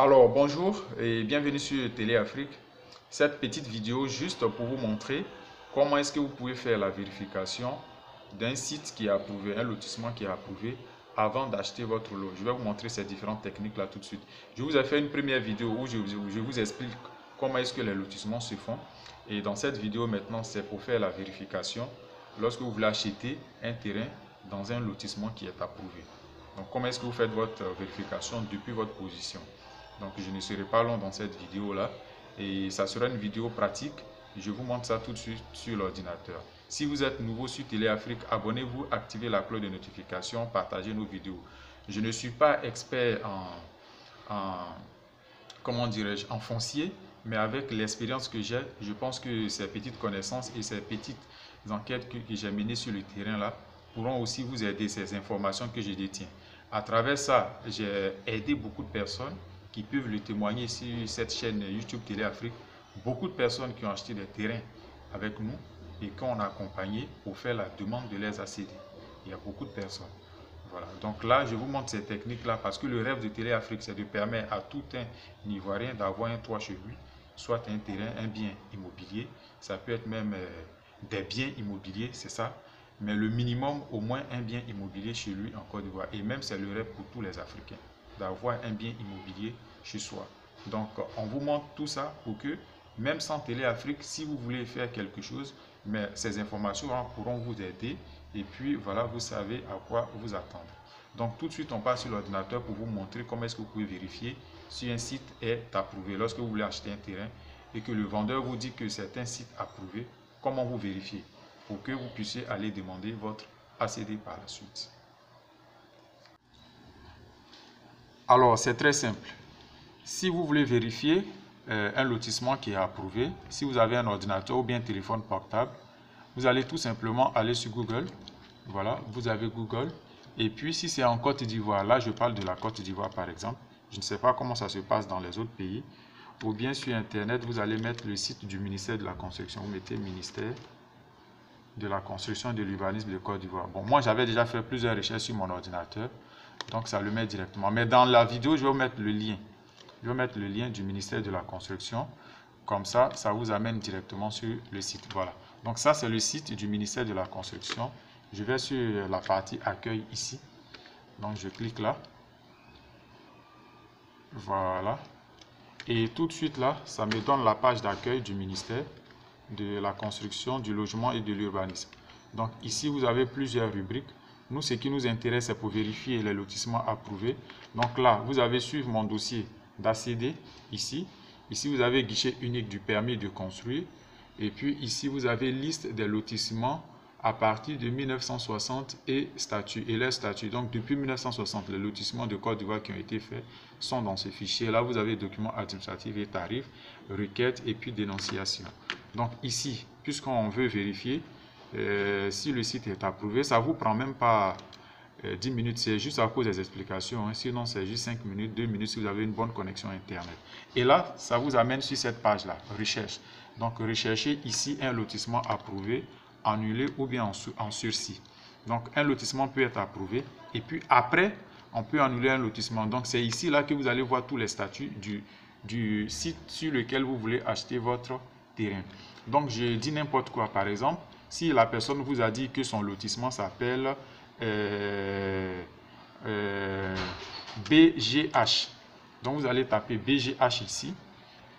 Alors bonjour et bienvenue sur Télé Afrique. Cette petite vidéo juste pour vous montrer comment est-ce que vous pouvez faire la vérification d'un site qui est approuvé, un lotissement qui est approuvé avant d'acheter votre lot. Je vais vous montrer ces différentes techniques là tout de suite. Je vous ai fait une première vidéo où je vous explique comment est-ce que les lotissements se font. Et dans cette vidéo maintenant, c'est pour faire la vérification lorsque vous voulez acheter un terrain dans un lotissement qui est approuvé. Donc comment est-ce que vous faites votre vérification depuis votre position. Donc je ne serai pas long dans cette vidéo là et ça sera une vidéo pratique. Je vous montre ça tout de suite sur l'ordinateur. Si vous êtes nouveau sur Télé Afrique, abonnez-vous, activez la cloche de notification, partagez nos vidéos. Je ne suis pas expert comment dirais-je, en foncier, mais avec l'expérience que j'ai, je pense que ces petites connaissances et ces petites enquêtes que j'ai menées sur le terrain là pourront aussi vous aider, ces informations que je détiens. À travers ça, j'ai aidé beaucoup de personnes qui peuvent le témoigner sur cette chaîne YouTube Télé Afrique. Beaucoup de personnes qui ont acheté des terrains avec nous et qu'on a accompagné pour faire la demande de les ACD. Il y a beaucoup de personnes. Voilà. Donc là, je vous montre ces techniques-là parce que le rêve de Télé Afrique, c'est de permettre à tout un Ivoirien d'avoir un toit chez lui, soit un terrain, un bien immobilier. Ça peut être même des biens immobiliers, c'est ça. Mais le minimum, au moins un bien immobilier chez lui en Côte d'Ivoire. Et même, c'est le rêve pour tous les Africains, d'avoir un bien immobilier chez soi. Donc, on vous montre tout ça pour que, même sans Télé Afrique, si vous voulez faire quelque chose, mais ces informations pourront vous aider. Et puis, voilà, vous savez à quoi vous attendre. Donc, tout de suite, on passe sur l'ordinateur pour vous montrer comment est-ce que vous pouvez vérifier si un site est approuvé. Lorsque vous voulez acheter un terrain et que le vendeur vous dit que c'est un site approuvé, comment vous vérifiez pour que vous puissiez aller demander votre ACD par la suite. Alors, c'est très simple. Si vous voulez vérifier un lotissement qui est approuvé, si vous avez un ordinateur ou bien un téléphone portable, vous allez tout simplement aller sur Google. Voilà, vous avez Google. Et puis, si c'est en Côte d'Ivoire, là, je parle de la Côte d'Ivoire par exemple. Je ne sais pas comment ça se passe dans les autres pays. Ou bien sur Internet, vous allez mettre le site du ministère de la Construction. Vous mettez ministère de la Construction et de l'Urbanisme de Côte d'Ivoire. Bon, moi, j'avais déjà fait plusieurs recherches sur mon ordinateur. Donc, ça le met directement. Mais dans la vidéo, je vais vous mettre le lien. Je vais mettre le lien du ministère de la Construction. Comme ça, ça vous amène directement sur le site. Voilà. Donc ça, c'est le site du ministère de la Construction. Je vais sur la partie accueil ici. Donc je clique là. Voilà. Et tout de suite là, ça me donne la page d'accueil du ministère de la Construction, du Logement et de l'Urbanisme. Donc ici, vous avez plusieurs rubriques. Nous, ce qui nous intéresse, c'est pour vérifier les lotissements approuvés. Donc là, vous avez suivre mon dossier d'ACD ici. Ici, vous avez guichet unique du permis de construire. Et puis ici, vous avez liste des lotissements à partir de 1960 et statut et les statuts. Donc depuis 1960, les lotissements de Côte d'Ivoire qui ont été faits sont dans ce fichier. Là, vous avez documents administratifs et tarifs, requêtes et puis dénonciation. Donc ici, puisqu'on veut vérifier si le site est approuvé, ça ne vous prend même pas 10 minutes, c'est juste à cause des explications, hein. Sinon c'est juste 5 minutes, 2 minutes si vous avez une bonne connexion internet. Et là, ça vous amène sur cette page-là, recherche. Donc recherchez ici un lotissement approuvé, annulé ou bien en sursis. Donc un lotissement peut être approuvé et puis après, on peut annuler un lotissement. Donc c'est ici là que vous allez voir tous les statuts du site sur lequel vous voulez acheter votre terrain. Donc je dis n'importe quoi, par exemple, si la personne vous a dit que son lotissement s'appelle BGH. Donc vous allez taper BGH ici.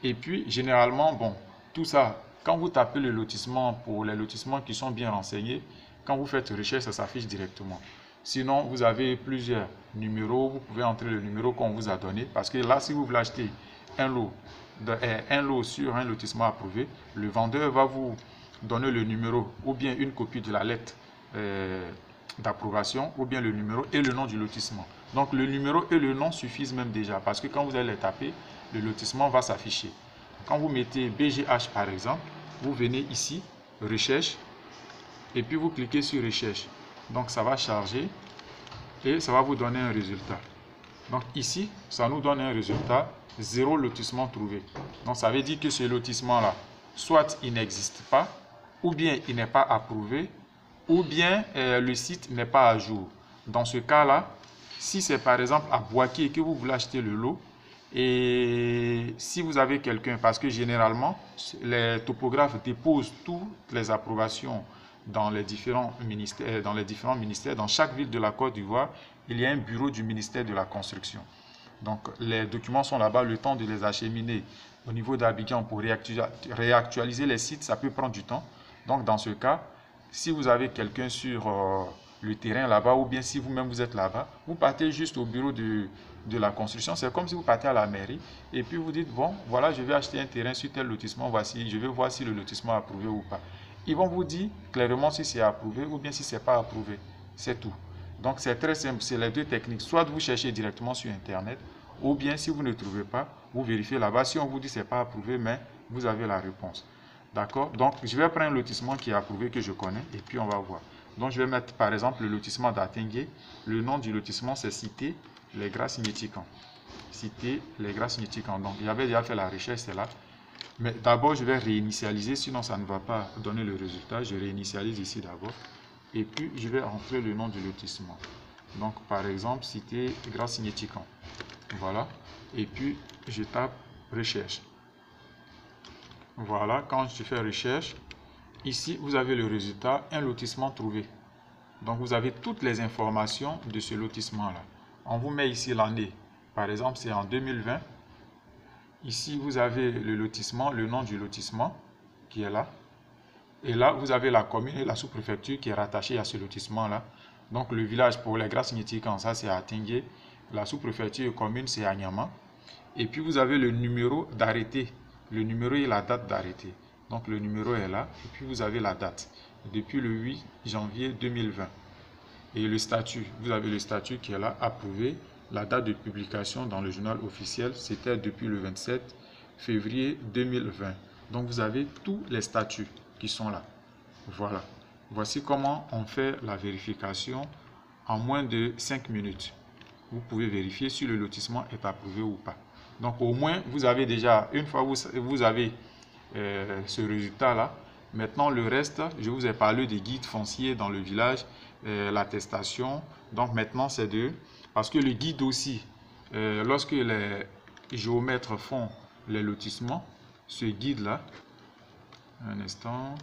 Et puis généralement, bon, tout ça, quand vous tapez le lotissement pour les lotissements qui sont bien renseignés, quand vous faites recherche, ça s'affiche directement. Sinon, vous avez plusieurs numéros, vous pouvez entrer le numéro qu'on vous a donné. Parce que là, si vous voulez acheter un lot sur un lotissement approuvé, le vendeur va vous donner le numéro ou bien une copie de la lettre d'approbation ou bien le numéro et le nom du lotissement. Donc le numéro et le nom suffisent même déjà parce que quand vous allez les taper, le lotissement va s'afficher. Quand vous mettez BGH par exemple, vous venez ici, recherche, et puis vous cliquez sur recherche. Donc ça va charger et ça va vous donner un résultat. Donc ici, ça nous donne un résultat, 0 lotissement trouvé. Donc ça veut dire que ce lotissement-là, soit il n'existe pas, ou bien il n'est pas approuvé, ou bien le site n'est pas à jour. Dans ce cas-là, si c'est par exemple à Boaké que vous voulez acheter le lot Et si vous avez quelqu'un, parce que généralement, les topographes déposent toutes les approbations dans les différents ministères, dans chaque ville de la Côte d'Ivoire, il y a un bureau du ministère de la Construction. Donc, les documents sont là-bas, le temps de les acheminer au niveau d'Abidjan pour réactualiser les sites, ça peut prendre du temps. Donc, dans ce cas, si vous avez quelqu'un sur le terrain là-bas, ou bien si vous-même vous êtes là-bas, vous partez juste au bureau de la construction. C'est comme si vous partez à la mairie et puis vous dites, bon, voilà, je vais acheter un terrain sur tel lotissement, voici, je vais voir si le lotissement est approuvé ou pas. Ils vont vous dire clairement si c'est approuvé ou bien si ce n'est pas approuvé. C'est tout. Donc, c'est très simple, c'est les deux techniques. Soit vous cherchez directement sur Internet, ou bien si vous ne trouvez pas, vous vérifiez là-bas. Si on vous dit que ce n'est pas approuvé, mais vous avez la réponse. D'accord? Donc, je vais prendre un lotissement qui est approuvé, que je connais, et puis on va voir. Donc, je vais mettre par exemple le lotissement d'Atengue. Le nom du lotissement, c'est Cité Les Gras Significants. Cité Les Gras Significants. Donc, j'avais déjà fait la recherche, c'est là. Mais d'abord, je vais réinitialiser, sinon ça ne va pas donner le résultat. Je réinitialise ici d'abord. Et puis, je vais entrer le nom du lotissement. Donc, par exemple, Cité Gras Significants. Voilà. Et puis, je tape recherche. Voilà, quand je fais recherche, ici, vous avez le résultat, un lotissement trouvé. Donc, vous avez toutes les informations de ce lotissement-là. On vous met ici l'année. Par exemple, c'est en 2020. Ici, vous avez le lotissement, le nom du lotissement qui est là. Et là, vous avez la commune et la sous-préfecture qui est rattachée à ce lotissement-là. Donc, le village pour les Gras Significants, ça c'est à Tingué. La sous-préfecture commune, c'est à Niama. Et puis, vous avez le numéro d'arrêté. Le numéro et la date d'arrêté. Donc, le numéro est là. Et puis, vous avez la date. Depuis le 8 janvier 2020. Et le statut. Vous avez le statut qui est là, approuvé. La date de publication dans le journal officiel, c'était depuis le 27 février 2020. Donc, vous avez tous les statuts qui sont là. Voilà. Voici comment on fait la vérification en moins de 5 minutes. Vous pouvez vérifier si le lotissement est approuvé ou pas. Donc, au moins, vous avez déjà, une fois vous avez ce résultat-là, maintenant, le reste, je vous ai parlé des guides fonciers dans le village, l'attestation. Donc, maintenant, c'est parce que le guide aussi, lorsque les géomètres font les lotissements, ce guide-là, un instant,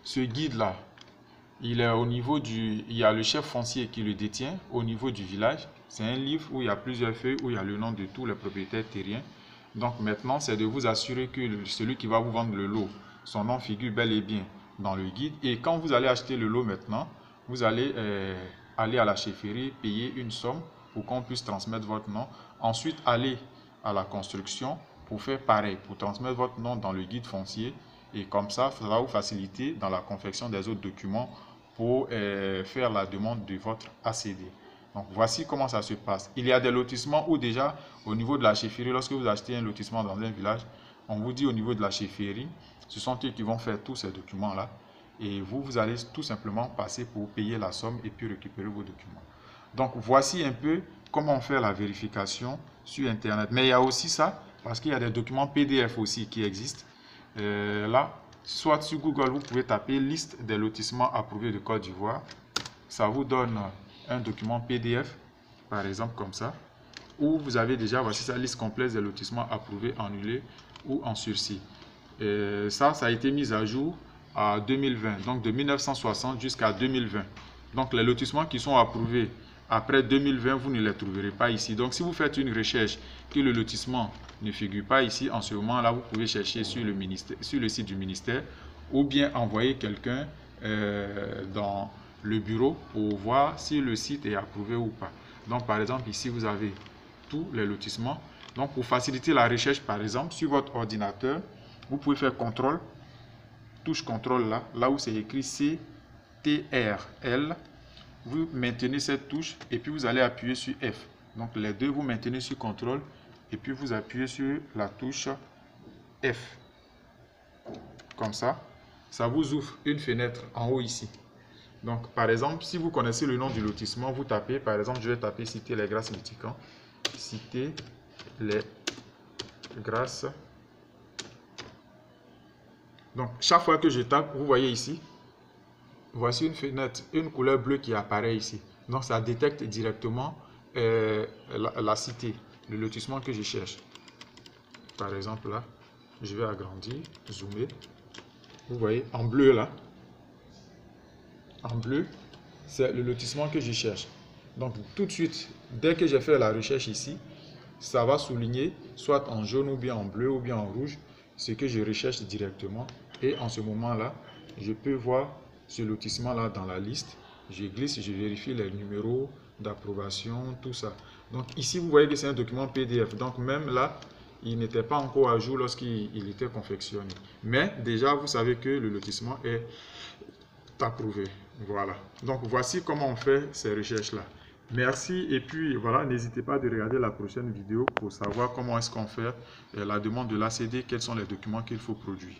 ce guide-là, il est au niveau il y a le chef foncier qui le détient au niveau du village. C'est un livre où il y a plusieurs feuilles, où il y a le nom de tous les propriétaires terriens. Donc maintenant, c'est de vous assurer que celui qui va vous vendre le lot, son nom figure bel et bien dans le guide. Et quand vous allez acheter le lot maintenant, vous allez aller à la chefferie, payer une somme pour qu'on puisse transmettre votre nom. Ensuite, aller à la construction pour faire pareil, pour transmettre votre nom dans le guide foncier. Et comme ça va vous faciliter dans la confection des autres documents pour faire la demande de votre ACD. Donc, voici comment ça se passe. Il y a des lotissements où déjà, au niveau de la chefferie, lorsque vous achetez un lotissement dans un village, on vous dit au niveau de la chefferie, ce sont eux qui vont faire tous ces documents-là. Et vous allez tout simplement passer pour payer la somme et puis récupérer vos documents. Donc, voici un peu comment faire la vérification sur Internet. Mais il y a aussi ça, parce qu'il y a des documents PDF aussi qui existent. Là, soit sur Google, vous pouvez taper liste des lotissements approuvés de Côte d'Ivoire. Ça vous donne un document PDF, par exemple comme ça, où vous avez déjà, voici sa liste complète des lotissements approuvés, annulés ou en sursis. Ça a été mis à jour à 2020, donc de 1960 jusqu'à 2020. Donc les lotissements qui sont approuvés après 2020, vous ne les trouverez pas ici. Donc si vous faites une recherche que le lotissement ne figure pas ici, en ce moment-là, vous pouvez chercher sur le site du ministère ou bien envoyer quelqu'un dans le bureau pour voir si le site est approuvé ou pas. Donc par exemple, ici vous avez tous les lotissements. Donc pour faciliter la recherche, par exemple, sur votre ordinateur, vous pouvez faire CTRL, touche CTRL là où c'est écrit CTRL. Vous maintenez cette touche et puis vous allez appuyer sur F. Donc les deux, vous maintenez sur CTRL et puis vous appuyez sur la touche F. Comme ça, ça vous ouvre une fenêtre en haut ici. Donc par exemple, si vous connaissez le nom du lotissement, vous tapez, par exemple, je vais taper Cité Les Gras Significants. Cité Les Gras. Donc chaque fois que je tape, vous voyez ici, voici une fenêtre, une couleur bleue qui apparaît ici. Donc ça détecte directement la cité. le lotissement que je cherche. Par exemple là, je vais agrandir, zoomer. Vous voyez, en bleu là, en bleu, c'est le lotissement que je cherche. Donc tout de suite, dès que j'ai fait la recherche ici, ça va souligner, soit en jaune ou bien en bleu ou bien en rouge, ce que je recherche directement. Et en ce moment-là, je peux voir ce lotissement-là dans la liste. Je glisse, je vérifie les numéros d'approbation, tout ça. Donc ici, vous voyez que c'est un document PDF. Donc même là, il n'était pas encore à jour lorsqu'il était confectionné. Mais déjà, vous savez que le lotissement est approuvé. Voilà. Donc voici comment on fait ces recherches-là. Merci et puis voilà, n'hésitez pas à regarder la prochaine vidéo pour savoir comment est-ce qu'on fait la demande de l'ACD, quels sont les documents qu'il faut produire.